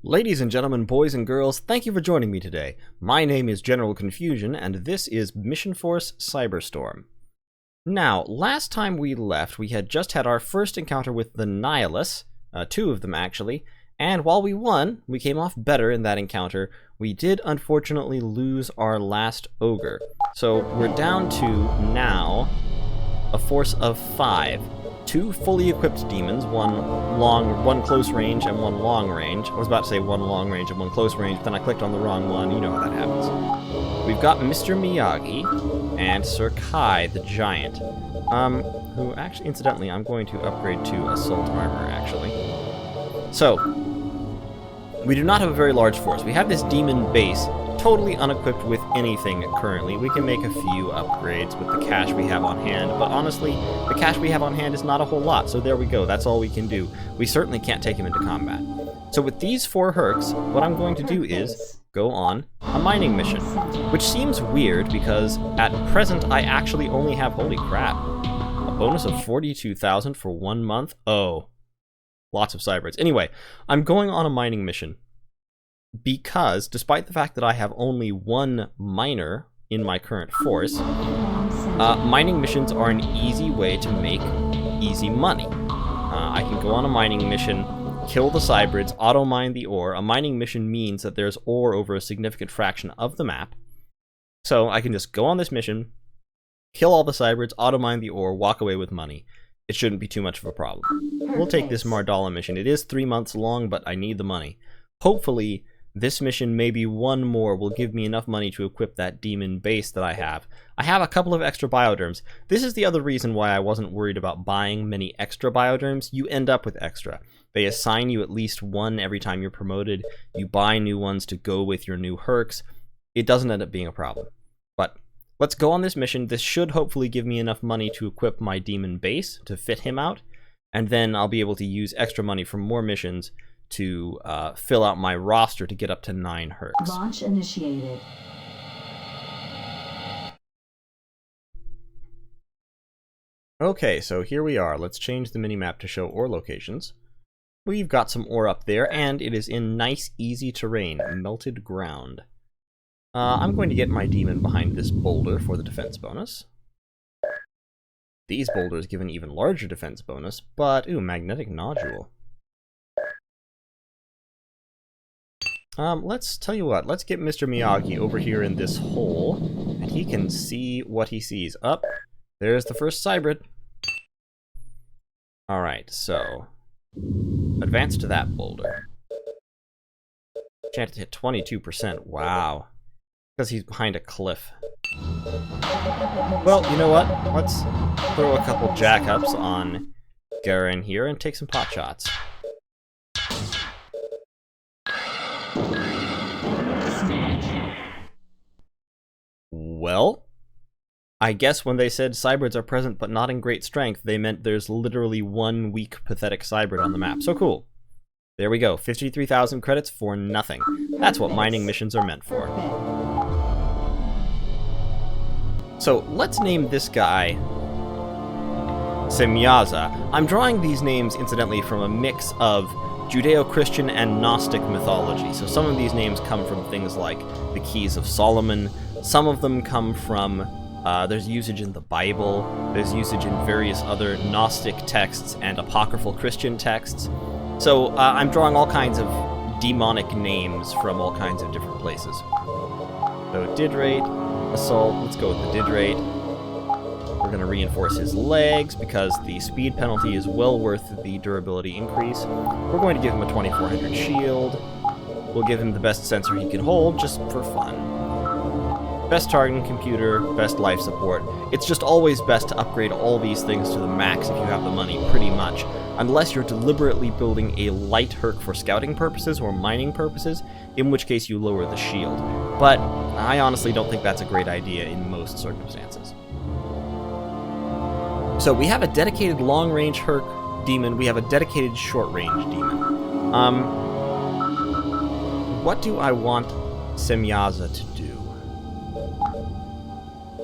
Ladies and gentlemen, boys and girls, thank you for joining me today. My name is General Confusion, and this is Missionforce Cyberstorm. Now, last time we left, we had just had our first encounter with the Nihilists, two of them actually, and while we won, we came off better in that encounter, we did unfortunately lose our last ogre. So we're down to, now, a force of 5. 2 fully equipped demons, one close range and one long range. I was about to say one long range and one close range, but then I clicked on the wrong one. You know how that happens. We've got Mr. Miyagi and Sir Kai the Giant, who actually, incidentally, I'm going to upgrade to Assault Armor, actually. So, we do not have a very large force. We have this demon base, totally unequipped with anything currently. We can make a few upgrades with the cash we have on hand, but honestly, the cash we have on hand is not a whole lot, so there we go. That's all we can do. We certainly can't take him into combat. So with these 4 Hercs, what I'm going to do is go on a mining mission, which seems weird because at present I actually only have, holy crap, a bonus of 42,000 for 1 month. Oh, lots of cybrids. Anyway, I'm going on a mining mission because, despite the fact that I have only 1 miner in my current force, mining missions are an easy way to make easy money. I can go on a mining mission, kill the cybrids, auto-mine the ore. A mining mission means that there's ore over a significant fraction of the map. So I can just go on this mission, kill all the cybrids, auto-mine the ore, walk away with money. It shouldn't be too much of a problem. We'll take this Mardala mission. It is 3 months long, but I need the money. Hopefully, this mission, maybe 1 more, will give me enough money to equip that demon base that I have. I have a couple of extra bioderms. This is the other reason why I wasn't worried about buying many extra bioderms. You end up with extra. They assign you at least 1 every time you're promoted. You buy new ones to go with your new Hercs. It doesn't end up being a problem. But let's go on this mission. This should hopefully give me enough money to equip my demon base, to fit him out, and then I'll be able to use extra money from more missions to fill out my roster to get up to 9 Hercs. Launch initiated. Okay, so here we are. Let's change the minimap to show ore locations. We've got some ore up there, and it is in nice, easy terrain, melted ground. I'm going to get my demon behind this boulder for the defense bonus. These boulders give an even larger defense bonus, but, ooh, magnetic nodule. Let's tell you what, let's get Mr. Miyagi over here in this hole, and he can see what he sees. Up, there's the first cybrid. Alright, so, advance to that boulder. Chance to hit 22%, wow. Because he's behind a cliff. Well, you know what, let's throw a couple jackups on Garen here and take some pot shots. Well, I guess when they said cybrids are present but not in great strength, they meant there's literally 1 weak, pathetic cybrid on the map. So cool. There we go. 53,000 credits for nothing. That's what mining missions are meant for. So let's name this guy Semyaza. I'm drawing these names, incidentally, from a mix of Judeo-Christian and Gnostic mythology. So some of these names come from things like the Keys of Solomon. Some of them come from, there's usage in the Bible, there's usage in various other Gnostic texts and apocryphal Christian texts. So I'm drawing all kinds of demonic names from all kinds of different places. So Didrate, Assault, let's go with the Didrate. We're going to reinforce his legs because the speed penalty is well worth the durability increase. We're going to give him a 2400 shield. We'll give him the best sensor he can hold, just for fun. Best targeting computer, best life support. It's just always best to upgrade all these things to the max if you have the money, pretty much. Unless you're deliberately building a light Herc for scouting purposes or mining purposes, in which case you lower the shield. But I honestly don't think that's a great idea in most circumstances. So we have a dedicated long-range Herc demon, we have a dedicated short-range demon. What do I want Semyaza to do?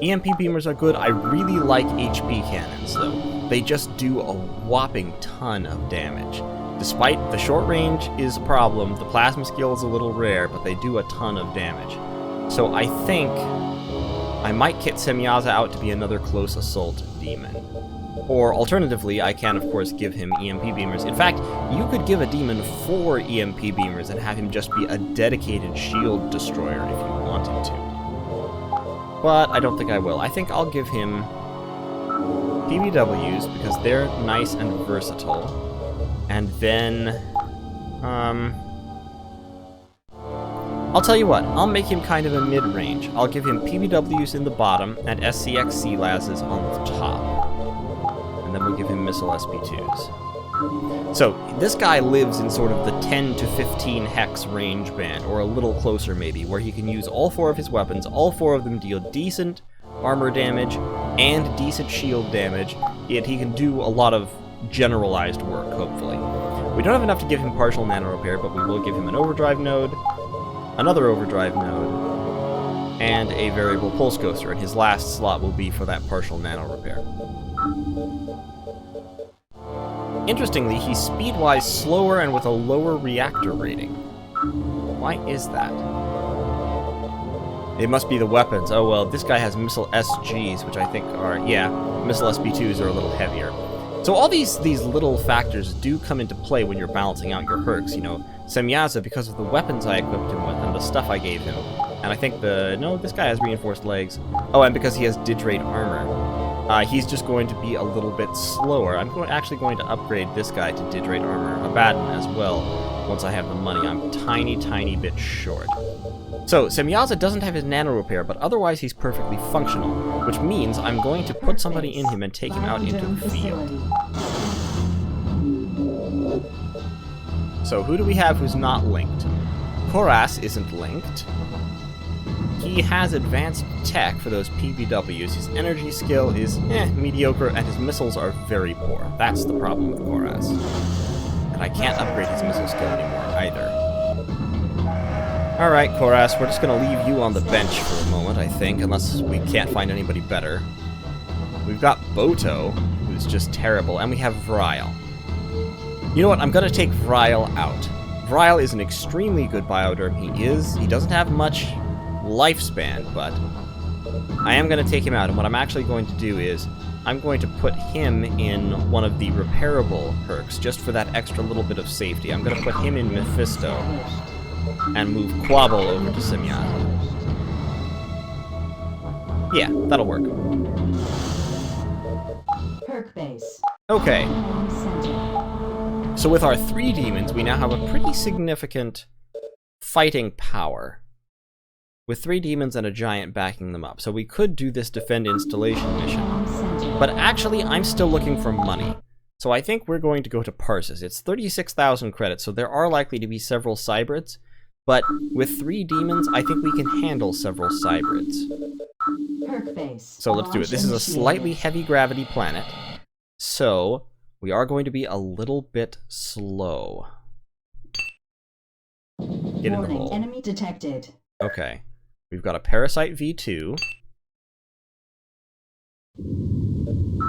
EMP beamers are good. I really like HP cannons, though. They just do a whopping ton of damage. Despite the short range is a problem, the plasma skill is a little rare, but they do a ton of damage. So I think I might kit Semyaza out to be another close assault demon. Or alternatively, I can of course give him EMP beamers. In fact, you could give a demon 4 EMP beamers and have him just be a dedicated shield destroyer if you wanted to. But I don't think I will. I think I'll give him PBWs because they're nice and versatile. And then, I'll tell you what, I'll make him kind of a mid-range. I'll give him PBWs in the bottom and SCX Sea-Lasses on the top. And then we'll give him missile SP2s. So, this guy lives in sort of the 10 to 15 hex range band, or a little closer maybe, where he can use all 4 of his weapons, all 4 of them deal decent armor damage and decent shield damage, yet he can do a lot of generalized work, hopefully. We don't have enough to give him partial nano repair, but we will give him an overdrive node, another overdrive node, and a variable pulse ghoster, and his last slot will be for that partial nano repair. Interestingly, he's speed-wise slower and with a lower reactor rating. Why is that? It must be the weapons. Oh well, this guy has missile SGs, which I think are, yeah, missile SP2s are a little heavier. So all these little factors do come into play when you're balancing out your perks. You know, Semyaza, because of the weapons I equipped him with and the stuff I gave him, and I think no, this guy has reinforced legs. Oh, and because he has Digerate armor, he's just going to be a little bit slower. I'm actually going to upgrade this guy to Digerate armor, Abaddon as well, once I have the money. I'm tiny bit short. So, Semyaza doesn't have his nano repair, but otherwise he's perfectly functional, which means I'm going to put somebody in him and take him out into the field. So, who do we have who's not linked? Koras isn't linked. He has advanced tech for those PBWs. His energy skill is, mediocre, and his missiles are very poor. That's the problem with Koras. And I can't upgrade his missile skill anymore, either. Alright, Koras, we're just gonna leave you on the bench for a moment, I think, unless we can't find anybody better. We've got Boto, who's just terrible, and we have Vryle. You know what, I'm gonna take Vryle out. Vryle is an extremely good bioderm. He doesn't have much lifespan, but I am gonna take him out, and what I'm actually going to do is I'm going to put him in one of the repairable perks, just for that extra little bit of safety. I'm gonna put him in Mephisto, and move Quabble over to Semyaza. Yeah, that'll work. Perk base. Okay. So with our 3 demons, we now have a pretty significant fighting power. With 3 demons and a giant backing them up. So we could do this defend installation mission. But actually, I'm still looking for money. So I think we're going to go to Parsis. It's 36,000 credits, so there are likely to be several Cybrids. But with 3 demons, I think we can handle several Cybrids. Perk base. So let's do it. This is a slightly heavy gravity planet, so we are going to be a little bit slow. Get in the hole. Enemy detected. Okay. We've got a Parasite V2.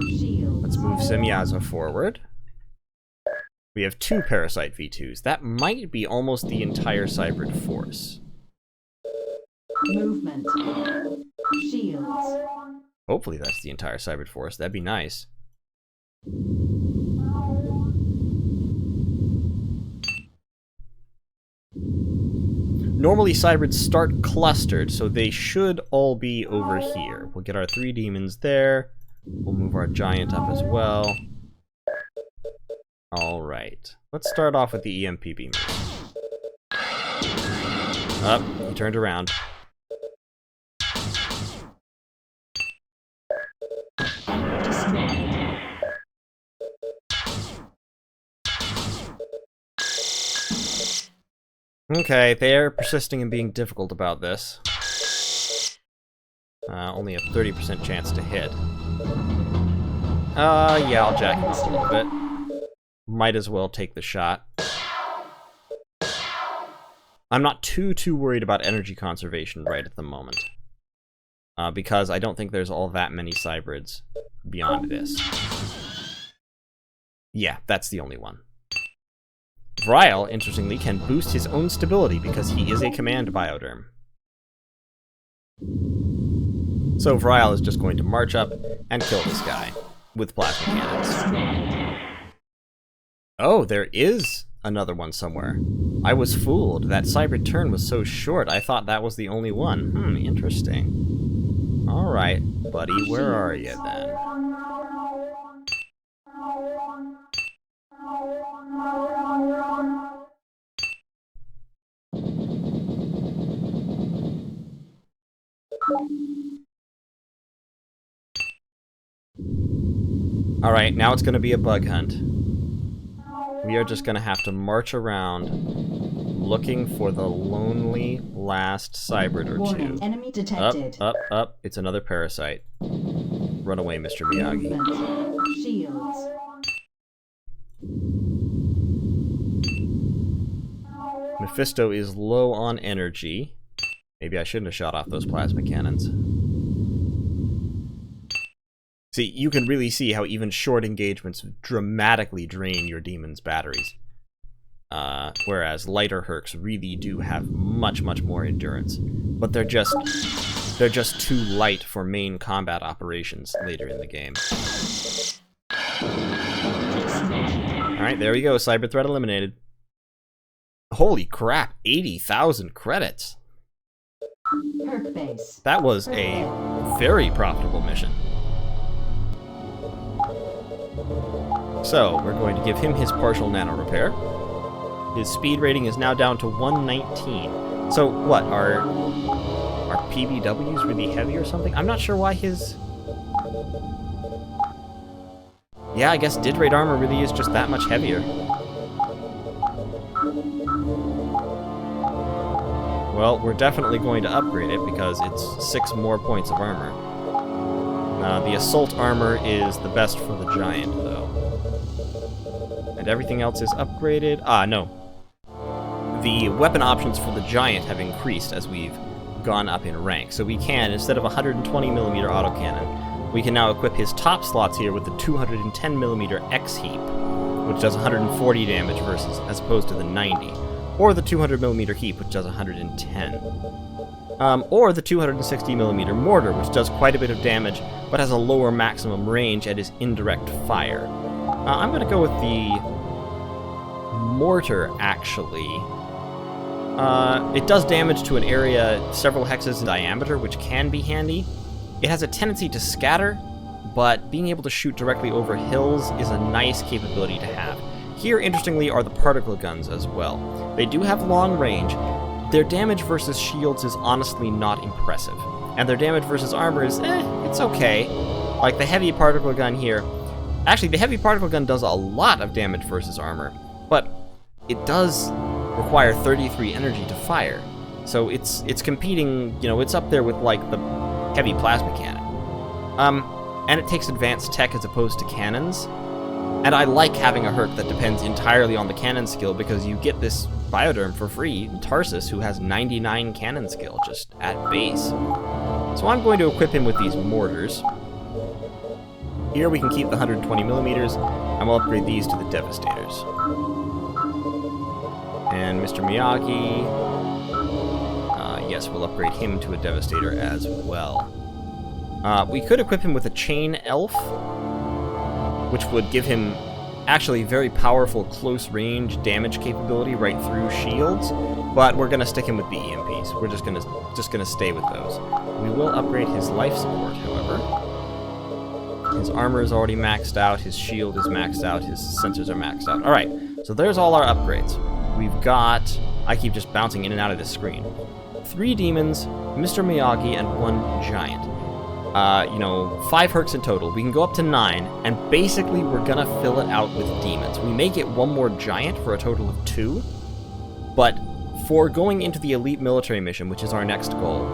Shields. Let's move Semyaza forward. We have 2 Parasite V2s. That might be almost the entire Cybrid force. Movement. Shields. Hopefully that's the entire Cybrid force. That'd be nice. Normally Cybrids start clustered, so they should all be over here. We'll get our 3 demons there. We'll move our giant up as well. Alright, let's start off with the EMP beamers. Up, he turned around. Okay, they're persisting and being difficult about this. Only a 30% chance to hit. Yeah, I'll jack him up a little bit. Might as well take the shot. I'm not too worried about energy conservation right at the moment. Because I don't think there's all that many Cybrids beyond this. Yeah, that's the only one. Vryle, interestingly, can boost his own stability because he is a command bioderm. So Vryle is just going to march up and kill this guy with plasma cannons. Oh, there is another one somewhere. I was fooled. That cyber turn was so short, I thought that was the only one. Interesting. Alright, buddy, where are you then? Alright, now it's going to be a bug hunt. We are just going to have to march around looking for the lonely last cybert or Warning, two. enemy detected. Up. It's another parasite. Run away, Mr. Miyagi. Movement. Shields. Mephisto is low on energy. Maybe I shouldn't have shot off those plasma cannons. See, you can really see how even short engagements dramatically drain your demon's batteries. Whereas lighter Hercs really do have much more endurance. But they're just too light for main combat operations later in the game. Alright, there we go. Cyber threat eliminated. Holy crap, 80,000 credits. Hex-based. That was a very profitable mission. So, we're going to give him his partial nano repair. His speed rating is now down to 119. So, what, are PBWs really heavy or something? I'm not sure why his... Yeah, I guess Didrate armor really is just that much heavier. Well, we're definitely going to upgrade it because it's 6 more points of armor. The assault armor is the best for the giant, though. And everything else is upgraded. Ah, no. The weapon options for the giant have increased as we've gone up in rank. So we can, instead of a 120mm autocannon, we can now equip his top slots here with the 210mm X-Heap, which does 140 damage versus, as opposed to the 90. Or the 200mm Heap, which does 110. Or the 260mm Mortar, which does quite a bit of damage, but has a lower maximum range and is indirect fire. I'm going to go with the Mortar, actually. It does damage to an area several hexes in diameter, which can be handy. It has a tendency to scatter, but being able to shoot directly over hills is a nice capability to have. Here, interestingly, are the particle guns as well. They do have long range. Their damage versus shields is honestly not impressive. And their damage versus armor is, it's okay. Like the heavy particle gun here. Actually, the heavy particle gun does a lot of damage versus armor, but it does require 33 energy to fire. So it's competing, you know, it's up there with like the heavy plasma cannon. And it takes advanced tech as opposed to cannons. And I like having a Herc that depends entirely on the cannon skill because you get this bioderm for free, Tarsus, who has 99 cannon skill just at base. So I'm going to equip him with these mortars. Here we can keep the 120mm, and we'll upgrade these to the Devastators. And Mr. Miyagi, yes, we'll upgrade him to a Devastator as well. We could equip him with a Chain Elf, which would give him actually very powerful close-range damage capability right through shields, but we're gonna stick him with the EMPs. We're just gonna stay with those. We will upgrade his life support, however. His armor is already maxed out, his shield is maxed out, his sensors are maxed out. Alright, so there's all our upgrades. We've got... I keep just bouncing in and out of this screen. 3 demons, Mr. Miyagi, and 1 giant. 5 Hercs in total. We can go up to 9, and basically we're gonna fill it out with demons. We may get 1 more giant for a total of 2, but for going into the elite military mission, which is our next goal,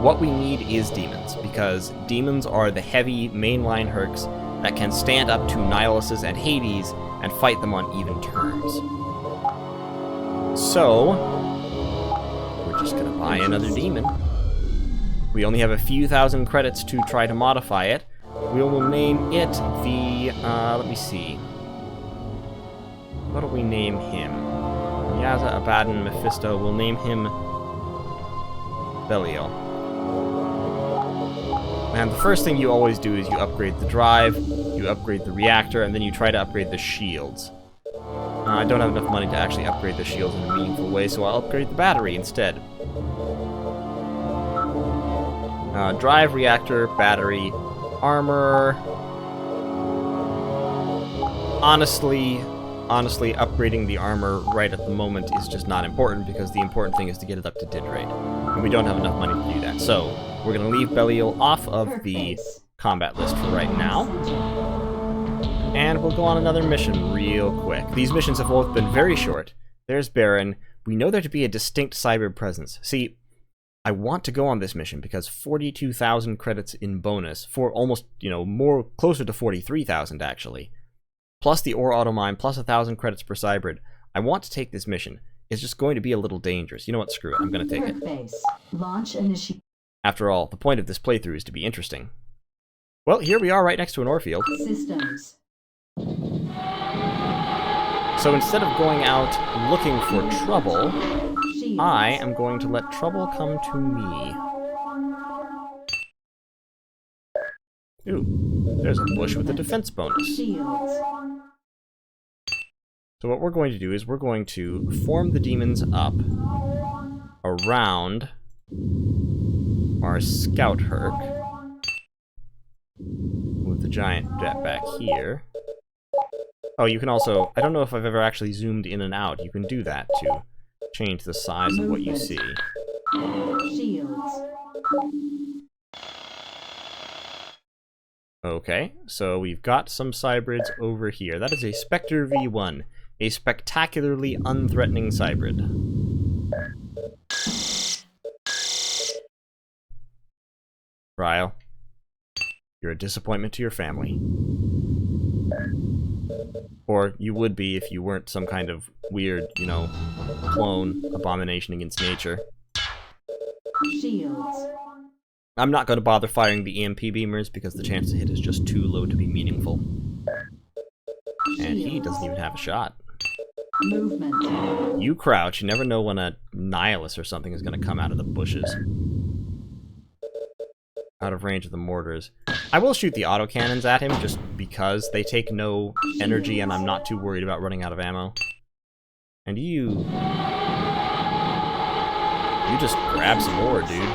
what we need is demons, because demons are the heavy mainline Hercs that can stand up to Nihilises and Hades and fight them on even terms. So, we're just gonna buy another demon. We only have a few thousand credits to try to modify it. We will name it the, let me see. What do we name him? Yaza, Abaddon, Mephisto. We'll name him Belial. And the first thing you always do is you upgrade the drive, you upgrade the reactor, and then you try to upgrade the shields. I don't have enough money to actually upgrade the shields in a meaningful way, so I'll upgrade the battery instead. Drive, reactor, battery, armor. Honestly, upgrading the armor right at the moment is just not important, because the important thing is to get it up to DID rate. And we don't have enough money to do that. So, we're going to leave Belial off of the combat list for right now. And we'll go on another mission real quick. These missions have both been very short. There's Baron. We know there to be a distinct cyber presence. See, I want to go on this mission because 42,000 credits in bonus, for almost, more closer to 43,000 actually. Plus the ore automine, plus 1,000 credits per cybrid. I want to take this mission. It's just going to be a little dangerous. You know what? Screw it. I'm going to take it. Launch initiate. After all, the point of this playthrough is to be interesting. Well, here we are right next to an ore field. Systems. So instead of going out looking for trouble, Shields. I am going to let trouble come to me. Ooh, there's a bush with a defense bonus. Shields. So what we're going to do is we're going to form the demons up around our scout herc. Move the giant jetpack here. Oh, you can also... I don't know if I've ever actually zoomed in and out. You can do that to change the size of what you see. Shields. Okay, so we've got some cybrids over here. That is a Spectre V1. A spectacularly unthreatening cybrid. Ryle, you're a disappointment to your family. Or you would be if you weren't some kind of weird, clone abomination against nature. Shields. I'm not going to bother firing the EMP beamers because the chance to hit is just too low to be meaningful. And he doesn't even have a shot. Movement. You crouch, you never know when a nihilus or something is going to come out of the bushes. Out of range of the mortars. I will shoot the autocannons at him just because they take no energy and I'm not too worried about running out of ammo. And you just grab some more, dude.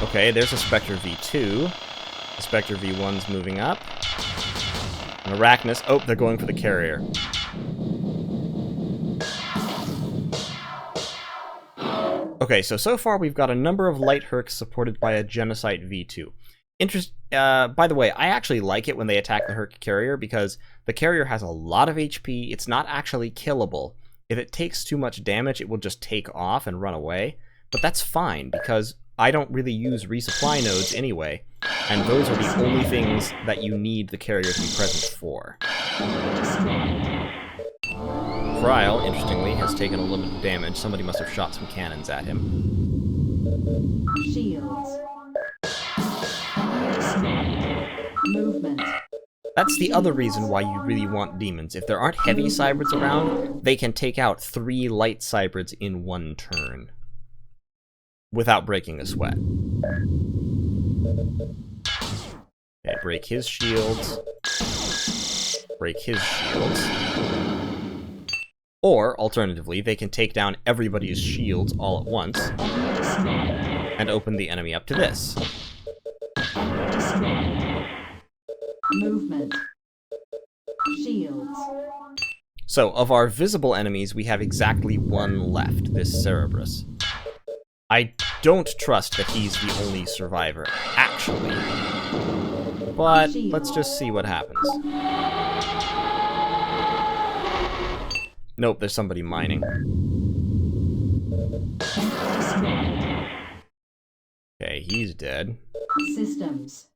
Okay, there's a Spectre V2. The Spectre V1's moving up. An Arachnus. Oh, they're going for the carrier. Okay, so far we've got a number of light hercs supported by a Genocide V2. By the way, I actually like it when they attack the herc carrier because the carrier has a lot of HP. It's not actually killable. If it takes too much damage, it will just take off and run away. But that's fine because I don't really use resupply nodes anyway, and those are the only things that you need the carrier to be present for. Ryle, interestingly, has taken a little bit of damage. Somebody must have shot some cannons at him. Shields. Movement. That's the other reason why you really want demons. If there aren't heavy cybrids around, they can take out 3 light cybrids in one turn. Without breaking a sweat. Okay, break his shields. Break his shields. Or, alternatively, they can take down everybody's shields all at once and open the enemy up to this. Movement. Shields. So, of our visible enemies, we have exactly one left, this Cerberus. I don't trust that he's the only survivor, actually. But let's just see what happens. Nope, there's somebody mining. Okay, he's dead. Systems.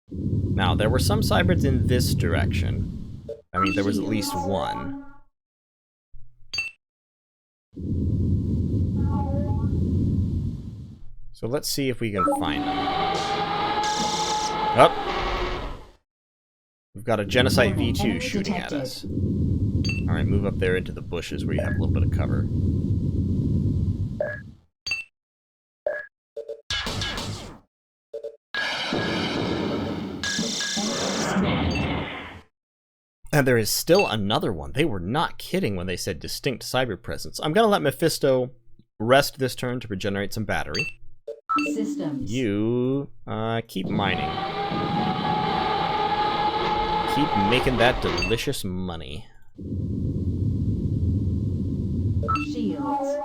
Now, there were some cybrids in this direction. I mean, there was at least one. So let's see if we can find them. Up. We've got a Genocide Warning, V2 enemy shooting detected. at us. Alright, move up there into the bushes where you have a little bit of cover. And there is still another one. They were not kidding when they said distinct cyber presence. I'm gonna let Mephisto rest this turn to regenerate some battery. Systems. You, keep mining. Keep making that delicious money. Shields.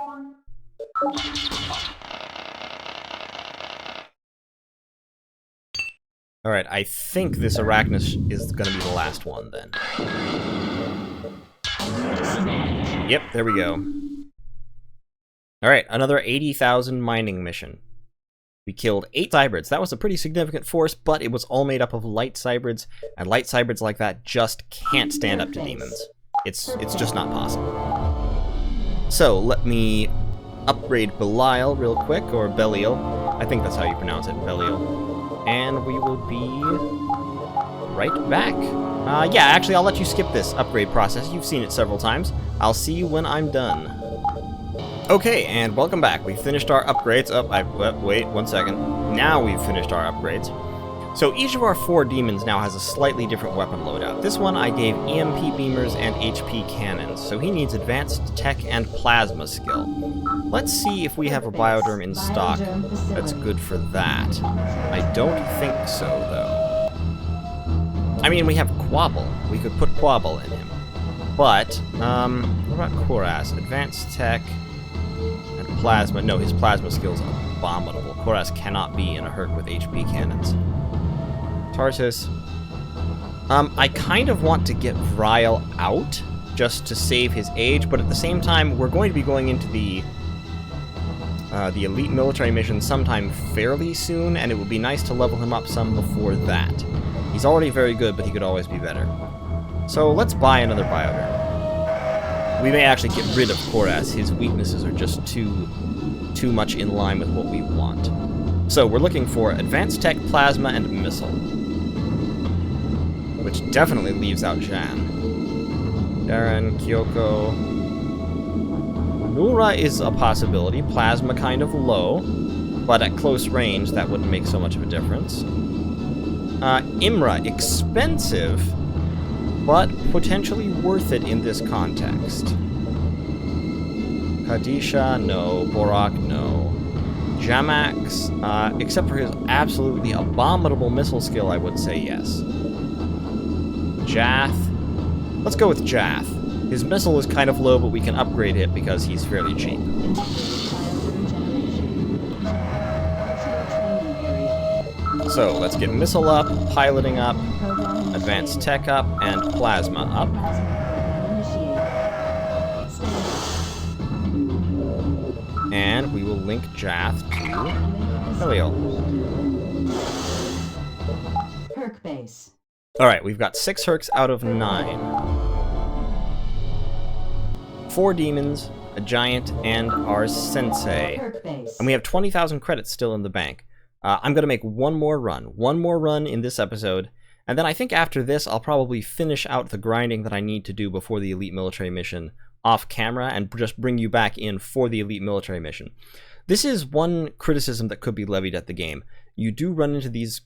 Alright, I think this Arachnus is gonna be the last one then. Yep, there we go. Alright, another 80,000 mining mission. We killed 8 cybrids. That was a pretty significant force, but it was all made up of light cybrids, and light cybrids like that just can't stand up to demons. It's just not possible. So, let me upgrade Belial real quick, or Belial. I think that's how you pronounce it, Belial. And we will be right back. Yeah, actually, I'll let you skip this upgrade process. You've seen it several times. I'll see you when I'm done. Okay, and welcome back. We finished our upgrades. Wait 1 second. Now we've finished our upgrades. So each of our 4 demons now has a slightly different weapon loadout. This one I gave EMP beamers and HP cannons, so he needs advanced tech and plasma skill. Let's see if we have a bioderm in stock that's good for that. I don't think so, though. I mean, we have Quabble. We could put Quabble in him. But, what about Koraz? Advanced tech and plasma. No, his plasma skill's abominable. Koraz cannot be in a Herc with HP cannons. Tarsus. I kind of want to get Vryle out, just to save his age, but at the same time, we're going to be going into the elite military mission sometime fairly soon, and it would be nice to level him up some before that. He's already very good, but he could always be better. So let's buy another bioderm. We may actually get rid of Koraz. His weaknesses are just too much in line with what we want. So we're looking for advanced tech, plasma, and missile. Which definitely leaves out Jan. Darren, Kyoko. Nura is a possibility. Plasma kind of low, but at close range that wouldn't make so much of a difference. Imra, expensive, but potentially worth it in this context. Kadisha, no. Borak, no. Jamax, except for his absolutely abominable missile skill, I would say yes. Jath. Let's go with Jath. His missile is kind of low, but we can upgrade it because he's fairly cheap. So, let's get missile up, piloting up, advanced tech up, and plasma up. And we will link Jath to Belial. Herc base. Alright, we've got 6 Hercs out of 9. 4 demons, a giant, and our sensei. Herc base. And we have 20,000 credits still in the bank. I'm going to make one more run in this episode, and then I think after this I'll probably finish out the grinding that I need to do before the elite military mission off camera and just bring you back in for the elite military mission. This is one criticism that could be levied at the game. You do run into these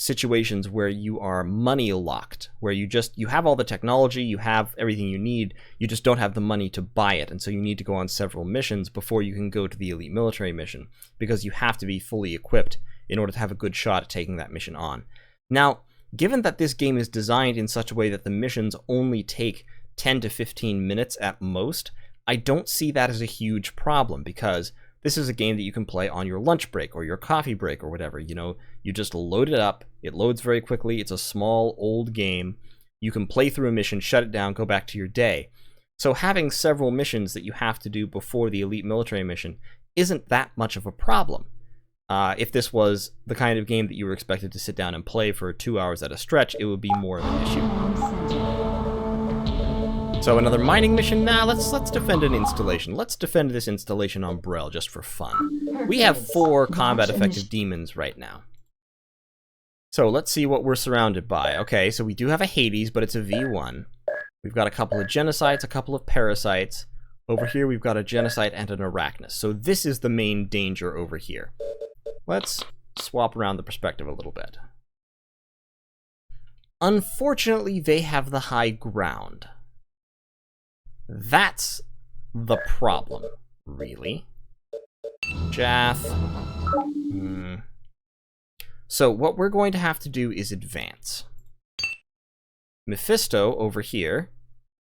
situations where you are money locked, where you have all the technology, you have everything you need, you just don't have the money to buy it, and so you need to go on several missions before you can go to the elite military mission, because you have to be fully equipped in order to have a good shot at taking that mission on. Now, given that this game is designed in such a way that the missions only take 10 to 15 minutes at most, I don't see that as a huge problem, because this is a game that you can play on your lunch break or your coffee break or whatever. You know, you just load it up, it loads very quickly, it's a small, old game, you can play through a mission, shut it down, go back to your day. So having several missions that you have to do before the elite military mission isn't that much of a problem. If this was the kind of game that you were expected to sit down and play for 2 hours at a stretch, it would be more of an issue. So another mining mission? Nah, let's defend an installation. Let's defend this installation on Brel just for fun. We have 4 combat effective demons right now. So let's see what we're surrounded by. Okay, so we do have a Hades, but it's a V1. We've got a couple of Genocides, a couple of Parasites. Over here we've got a Genocide and an Arachnus. So this is the main danger over here. Let's swap around the perspective a little bit. Unfortunately, they have the high ground. That's the problem, really. Jath. So what we're going to have to do is advance. Mephisto over here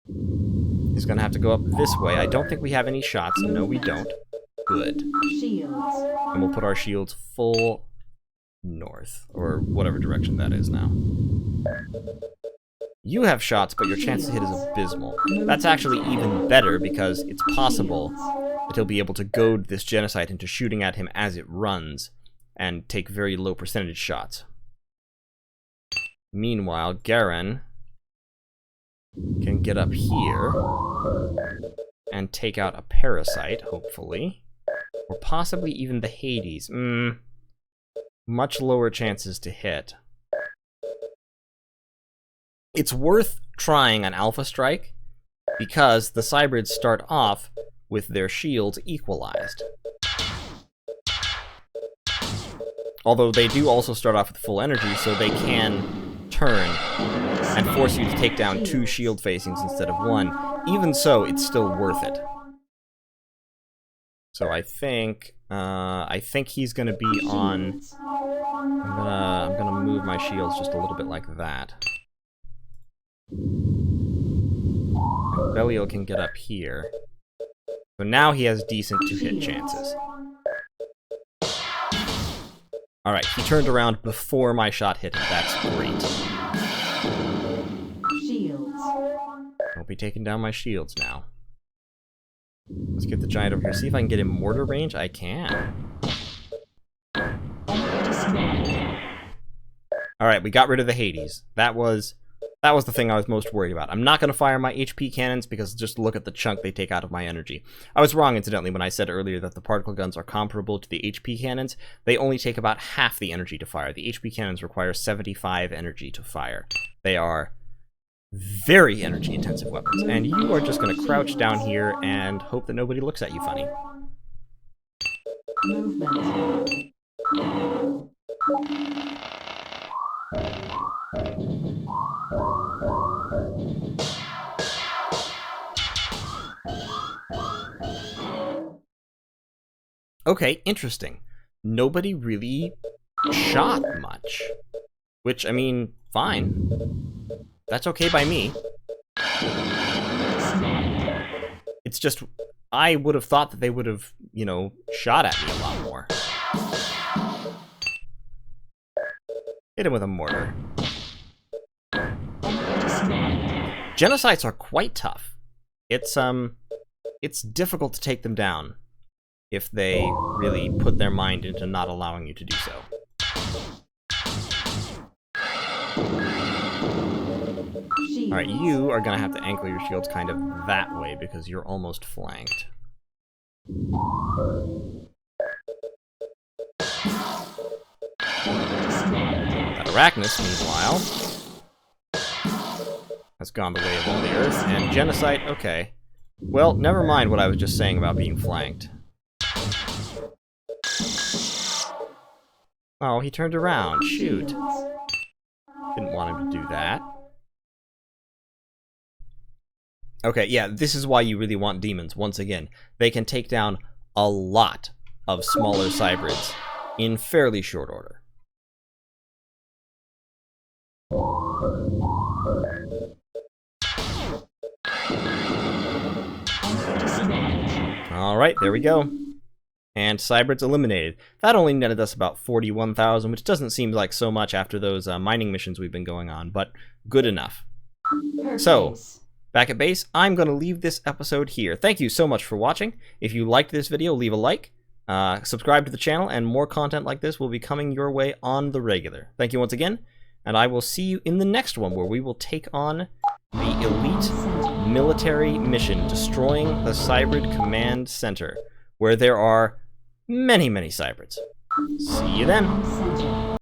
is going to have to go up this way. I don't think we have any shots. No, we don't. Good. Shields. And we'll put our shields full north, or whatever direction that is now. You have shots, but your chance to hit is abysmal. That's actually even better, because it's possible that he'll be able to goad this Genocide into shooting at him as it runs, and take very low percentage shots. Meanwhile, Garen can get up here and take out a Parasite, hopefully. Or possibly even the Hades. Much lower chances to hit. It's worth trying an Alpha Strike, because the Cybrids start off with their shields equalized. Although they do also start off with full energy, so they can turn and force you to take down 2 shield facings instead of 1. Even so, it's still worth it. So I think he's gonna be on. I'm gonna move my shields just a little bit like that. And Belial can get up here. So now he has decent to-hit chances. Alright, he turned around before my shot hit him. That's great. Shields. I'll be taking down my shields now. Let's get the giant over here. See if I can get him mortar range. I can. Alright, we got rid of the Hades. That was the thing I was most worried about. I'm not going to fire my HP cannons because just look at the chunk they take out of my energy. I was wrong, incidentally, when I said earlier that the particle guns are comparable to the HP cannons. They only take about half the energy to fire. The HP cannons require 75 energy to fire. They are very energy-intensive weapons, and you are just going to crouch down here and hope that nobody looks at you funny. Movement. Okay, interesting. Nobody really shot much. Which, I mean, fine. That's okay by me. It's just, I would have thought that they would have, you know, shot at me a lot more. Hit him with a mortar. Genocides are quite tough. It's difficult to take them down if they really put their mind into not allowing you to do so. Alright, you are gonna have to ankle your shields kind of that way because you're almost flanked. That Arachnus, meanwhile, has gone the way of all the Earth, and Genocide, okay. Well, never mind what I was just saying about being flanked. Oh, he turned around. Shoot. Didn't want him to do that. Okay, yeah, this is why you really want demons, once again. They can take down a lot of smaller Cybrids in fairly short order. Alright, there we go. And Cybrids eliminated. That only netted us about 41,000, which doesn't seem like so much after those mining missions we've been going on, but good enough. So, back at base, I'm going to leave this episode here. Thank you so much for watching. If you liked this video, leave a like, subscribe to the channel, and more content like this will be coming your way on the regular. Thank you once again, and I will see you in the next one, where we will take on the elite military mission, destroying the Cybrid Command Center, where there are many, many Cybrids. See you then!